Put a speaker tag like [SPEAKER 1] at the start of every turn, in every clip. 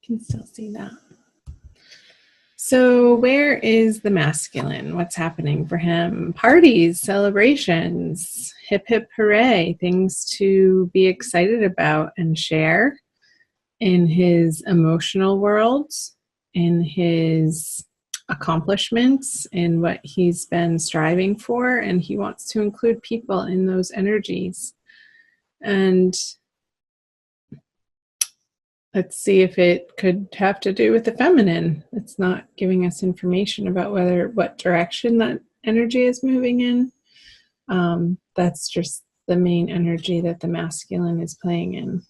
[SPEAKER 1] Can still see that. So where is the masculine? What's happening for him? Parties, celebrations, hip hip hooray, things to be excited about and share in his emotional world, in his accomplishments, in what he's been striving for, and he wants to include people in those energies. And let's see if it could have to do with the feminine. It's not giving us information about what direction that energy is moving in. That's just the main energy that the masculine is playing in.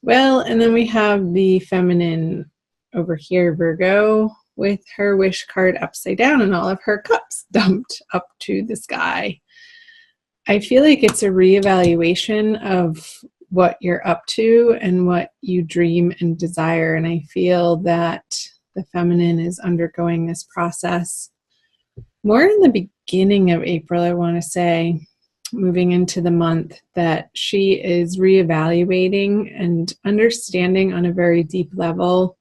[SPEAKER 1] Well, and then we have the feminine over here, Virgo, with her wish card upside down and all of her cups dumped up to the sky. I feel like it's a reevaluation of what you're up to and what you dream and desire. And I feel that the feminine is undergoing this process more in the beginning of April, I want to say, moving into the month, that she is reevaluating and understanding on a very deep level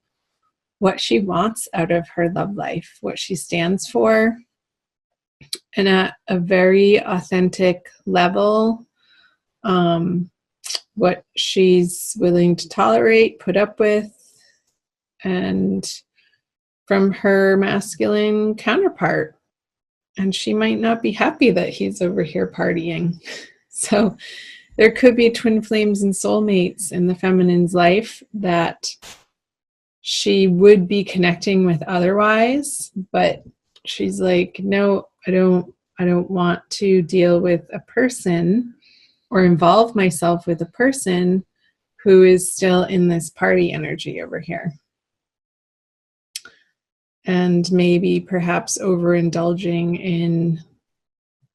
[SPEAKER 1] what she wants out of her love life, what she stands for, and at a very authentic level, what she's willing to tolerate, put up with, and from her masculine counterpart. And she might not be happy that he's over here partying. So there could be twin flames and soulmates in the feminine's life that she would be connecting with otherwise, but she's like, no, I don't want to deal with a person or involve myself with a person who is still in this party energy over here. And maybe perhaps overindulging in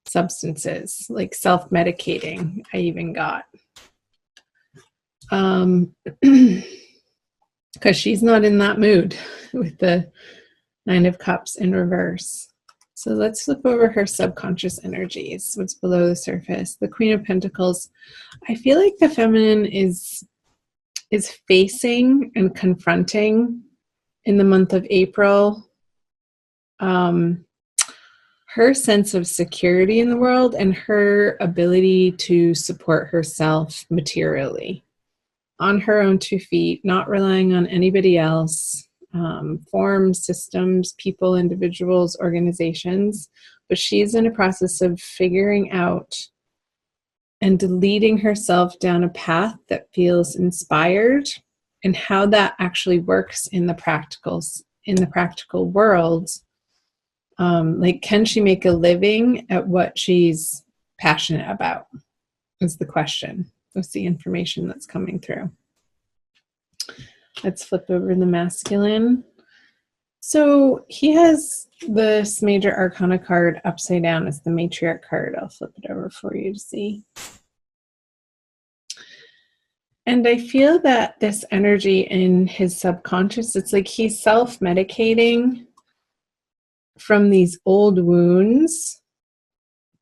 [SPEAKER 1] substances, like self-medicating, I even got. Because she's not in that mood with the Nine of Cups in reverse. So let's flip over her subconscious energies, what's below the surface. The Queen of Pentacles. I feel like the feminine is facing and confronting in the month of April her sense of security in the world and her ability to support herself materially on her own 2 feet, not relying on anybody else, forms, systems, people, individuals, organizations. But she's in a process of figuring out and leading herself down a path that feels inspired, and how that actually works in the practical world. Like, can she make a living at what she's passionate about is the question. That's the information that's coming through. Let's flip over the masculine. So he has this major arcana card upside down as the matriarch card. I'll flip it over for you to see. And I feel that this energy in his subconscious, it's like he's self-medicating from these old wounds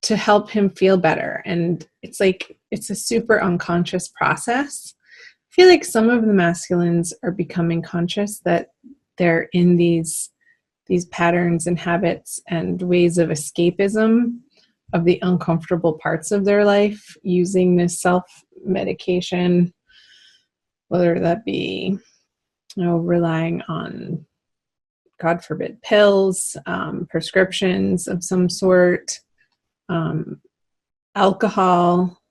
[SPEAKER 1] to help him feel better. And it's like, it's a super unconscious process. I feel like some of the masculines are becoming conscious that they're in these patterns and habits and ways of escapism of the uncomfortable parts of their life, using this self-medication, whether that be, relying on, God forbid, pills, prescriptions of some sort, alcohol,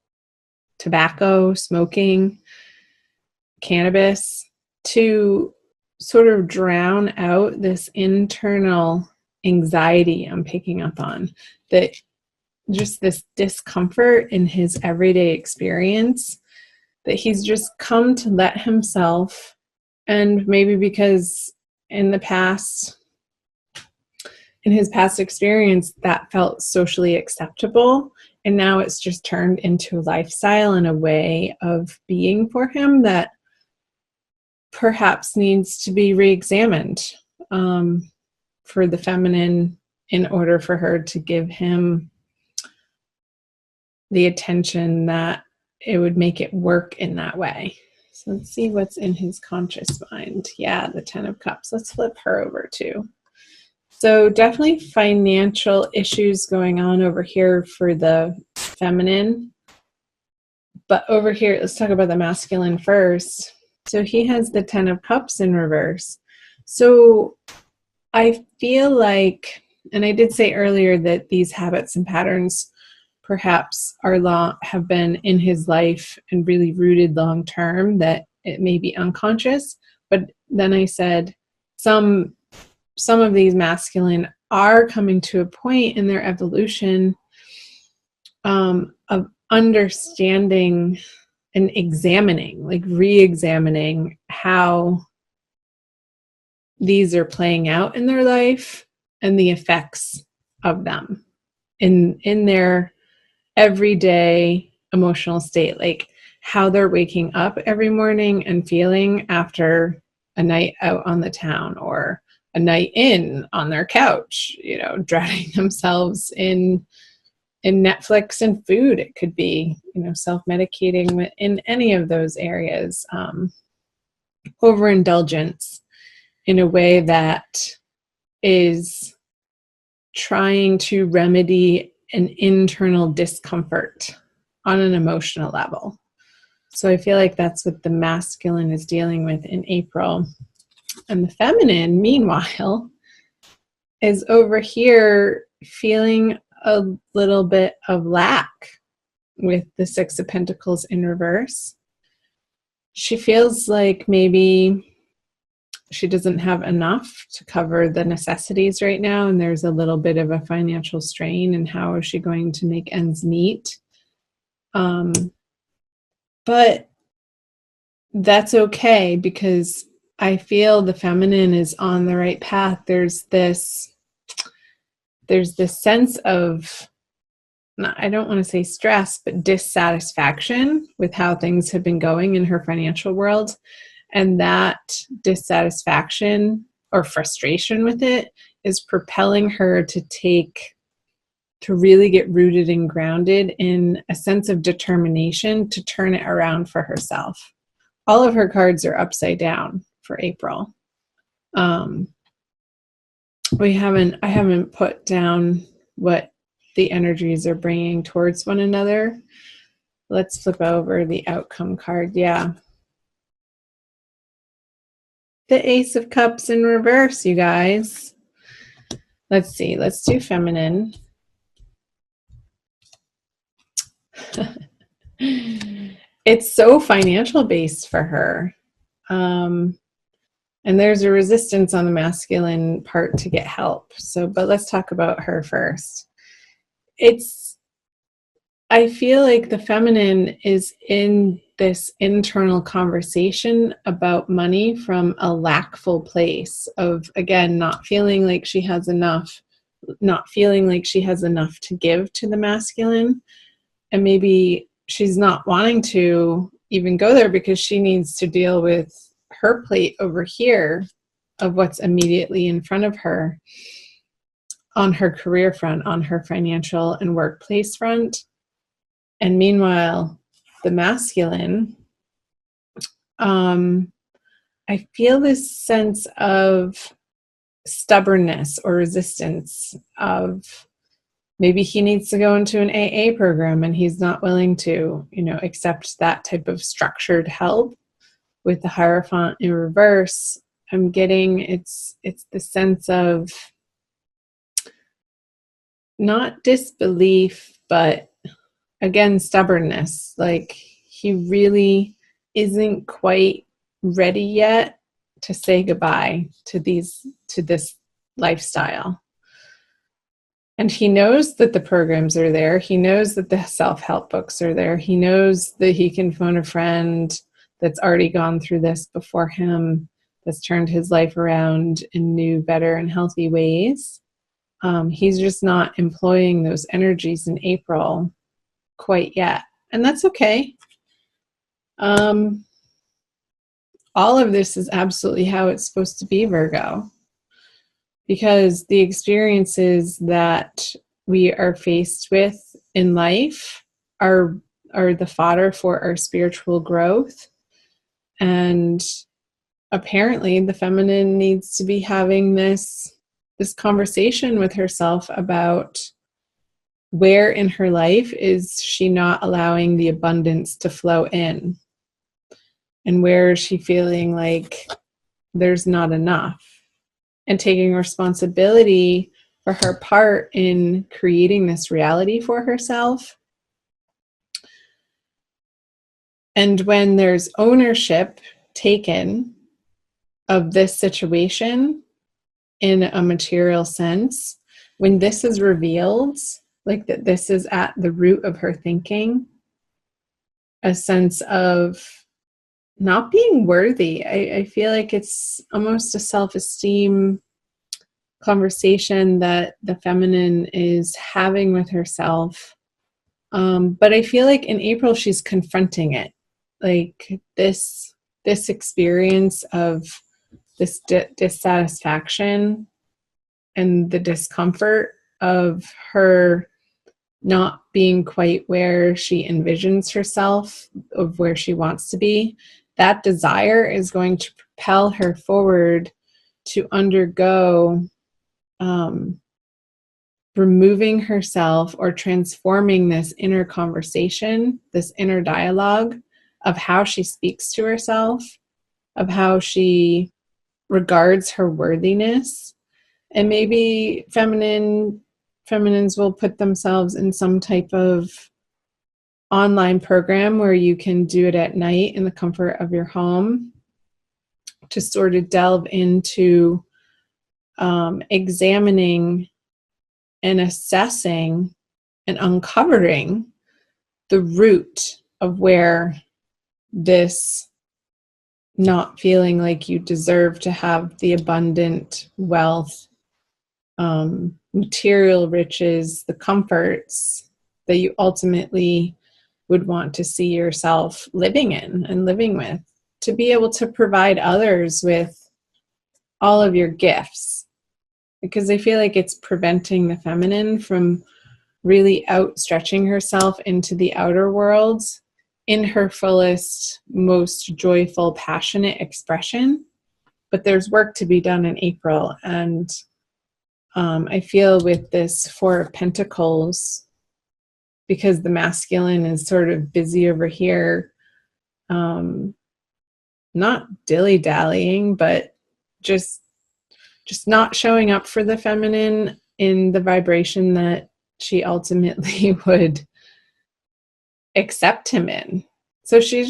[SPEAKER 1] tobacco, smoking, cannabis, to sort of drown out this internal anxiety I'm picking up on, that just this discomfort in his everyday experience that he's just come to let himself, and maybe because in his past experience that felt socially acceptable, and now it's just turned into a lifestyle and a way of being for him that perhaps needs to be re-examined for the feminine, in order for her to give him the attention that it would make it work in that way. So let's see what's in his conscious mind. Yeah, the 10 of Cups. Let's flip her over too. So definitely financial issues going on over here for the feminine. But over here, let's talk about the masculine first. So he has the 10 of Cups in reverse. So I feel like, and I did say earlier that these habits and patterns perhaps have been in his life and really rooted long term, that it may be unconscious. But then I said some of these masculine are coming to a point in their evolution of understanding and examining, like re-examining how these are playing out in their life and the effects of them in their everyday emotional state, like how they're waking up every morning and feeling after a night out on the town or a night in on their couch, drowning themselves in Netflix and food. It could be, self-medicating in any of those areas, overindulgence in a way that is trying to remedy an internal discomfort on an emotional level. So I feel like that's what the masculine is dealing with in April. And the feminine, meanwhile, is over here feeling a little bit of lack with the 6 of Pentacles in reverse. She feels like maybe she doesn't have enough to cover the necessities right now, and there's a little bit of a financial strain, and how is she going to make ends meet? But that's okay, because I feel the feminine is on the right path. There's this sense of, I don't want to say stress, but dissatisfaction with how things have been going in her financial world. And that dissatisfaction or frustration with it is propelling her to really get rooted and grounded in a sense of determination to turn it around for herself. All of her cards are upside down for April. I haven't put down what the energies are bringing towards one another. Let's flip over the outcome card. Yeah. The Ace of Cups in reverse, you guys. Let's see. Let's do feminine. It's so financial based for her. And there's a resistance on the masculine part to get help. But let's talk about her first. I feel like the feminine is in this internal conversation about money from a lackful place of, again, not feeling like she has enough to give to the masculine. And maybe she's not wanting to even go there because she needs to deal with her plate over here of what's immediately in front of her on her career front, on her financial and workplace front. And meanwhile, the masculine, I feel this sense of stubbornness or resistance of maybe he needs to go into an AA program and he's not willing to, accept that type of structured help. With the Hierophant in reverse, I'm getting it's the sense of not disbelief, but again, stubbornness. Like he really isn't quite ready yet to say goodbye to this lifestyle. And he knows that the programs are there. He knows that the self-help books are there. He knows that he can phone a friend that's already gone through this before him, that's turned his life around in new, better, and healthy ways. He's just not employing those energies in April quite yet. And that's okay. All of this is absolutely how it's supposed to be, Virgo. Because the experiences that we are faced with in life are the fodder for our spiritual growth. And apparently the feminine needs to be having this conversation with herself about where in her life is she not allowing the abundance to flow in, and where is she feeling like there's not enough, and taking responsibility for her part in creating this reality for herself. And when there's ownership taken of this situation in a material sense, when this is revealed, like that this is at the root of her thinking, a sense of not being worthy. I feel like it's almost a self-esteem conversation that the feminine is having with herself. But I feel like in April, she's confronting it. Like this experience of this dissatisfaction and the discomfort of her not being quite where she envisions herself, of where she wants to be. That desire is going to propel her forward to undergo removing herself or transforming this inner conversation, this inner dialogue of how she speaks to herself, of how she regards her worthiness. And maybe feminines will put themselves in some type of online program where you can do it at night in the comfort of your home to sort of delve into examining and assessing and uncovering the root of where this not feeling like you deserve to have the abundant wealth, material riches, the comforts that you ultimately would want to see yourself living in and living with, to be able to provide others with all of your gifts. Because I feel like it's preventing the feminine from really outstretching herself into the outer world in her fullest, most joyful, passionate expression. But there's work to be done in April. And I feel with this Four of Pentacles, because the masculine is sort of busy over here, not dilly-dallying, but just not showing up for the feminine in the vibration that she ultimately would accept him in. So she's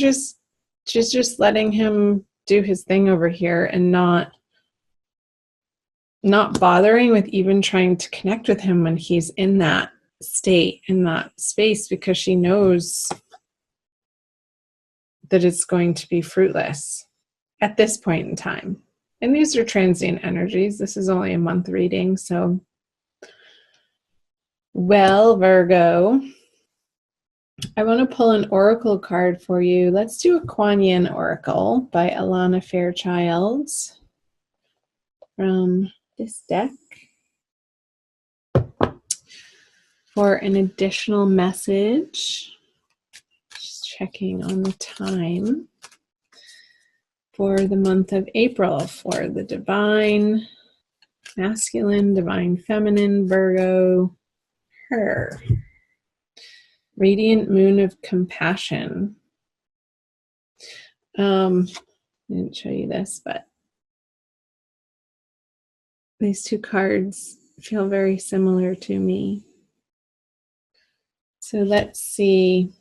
[SPEAKER 1] just letting him do his thing over here and not bothering with even trying to connect with him when he's in that state, in that space, because she knows that it's going to be fruitless at this point in time. And these are transient energies. This is only a month reading, so. Well, Virgo, I want to pull an oracle card for you. Let's do a Kuan Yin oracle by Alana Fairchild from this deck for an additional message. Just checking on the time for the month of April for the divine masculine, divine feminine, Virgo, her. Radiant moon of compassion. I didn't show you this, but these two cards feel very similar to me. So let's see.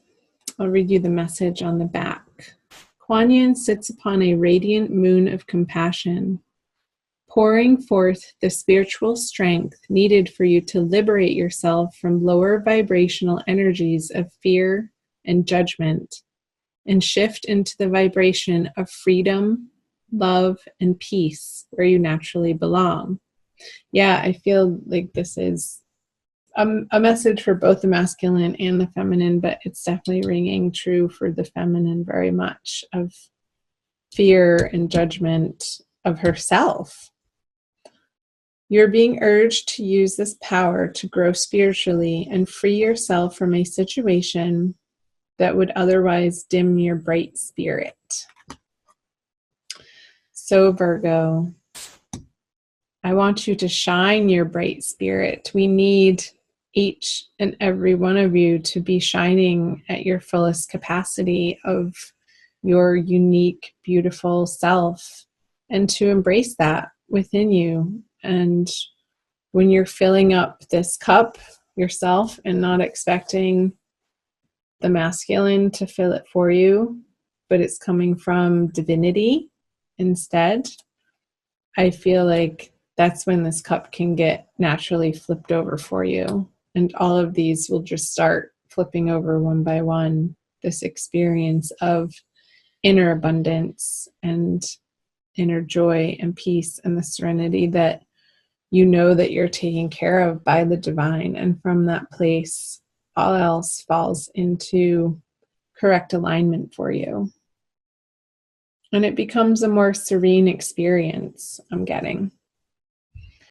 [SPEAKER 1] I'll read you the message on the back. Kuan Yin sits upon a radiant moon of compassion, pouring forth the spiritual strength needed for you to liberate yourself from lower vibrational energies of fear and judgment and shift into the vibration of freedom, love, and peace where you naturally belong. Yeah, I feel like this is a message for both the masculine and the feminine, but it's definitely ringing true for the feminine very much, of fear and judgment of herself. You're being urged to use this power to grow spiritually and free yourself from a situation that would otherwise dim your bright spirit. So, Virgo, I want you to shine your bright spirit. We need each and every one of you to be shining at your fullest capacity of your unique, beautiful self, and to embrace that within you. And when you're filling up this cup yourself and not expecting the masculine to fill it for you, but it's coming from divinity instead, I feel like that's when this cup can get naturally flipped over for you. And all of these will just start flipping over one by one. This experience of inner abundance and inner joy and peace and the serenity that you know that you're taken care of by the divine. And from that place, all else falls into correct alignment for you. And it becomes a more serene experience, I'm getting.